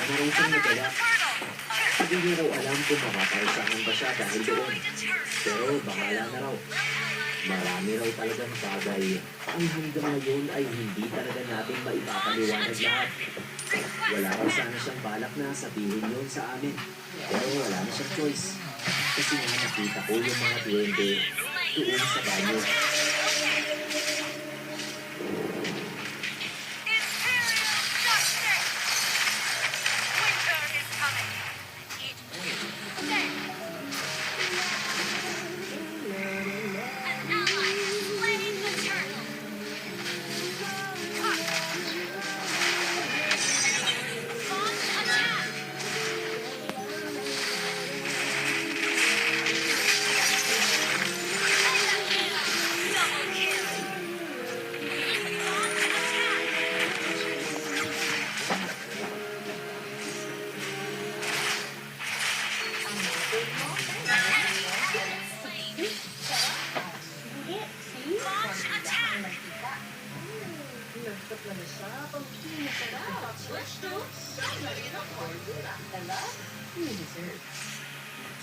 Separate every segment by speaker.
Speaker 1: na raw siyang nagawa. Hindi niya raw alam kung mapaparusahan ba siya dahil doon. Pero bahala na raw. Marami raw talagang bagay ang hanggang ngayon ay hindi talaga natin maipapaliwanag lahat. Wala raw sana siyang balak na sabihin yun sa amin. Pero wala na siyang choice. Kasi nga nakita ko yung mga duwende doon sa banyo.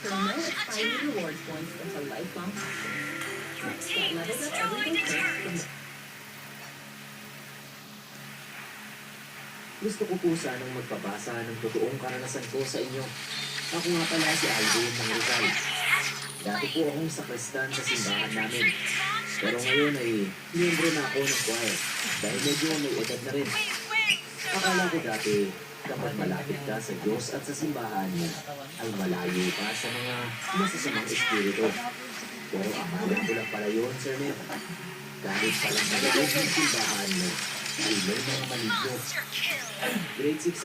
Speaker 2: No expiring reward points until lifelong access. Get leveled up everything first.
Speaker 1: Gusto ko po sanang magpabasa ng totoong karanasan ko sa inyo. Ako nga pala si Alvin ng Rizal. Dati po akong sakristan sa simbahan namin. Pero ngayon ay miyembro na ako ng choir dahil medyo may edad na rin. Akala ko dati, kapag malapit ka sa Diyos at sa simbahan, ay malayo ka sa mga masasamang espiritu. Pero akala ko lang pala yun, Sir Ned. Kahit palang sa loob ng simbahan, ay may mga maligno. Grade 6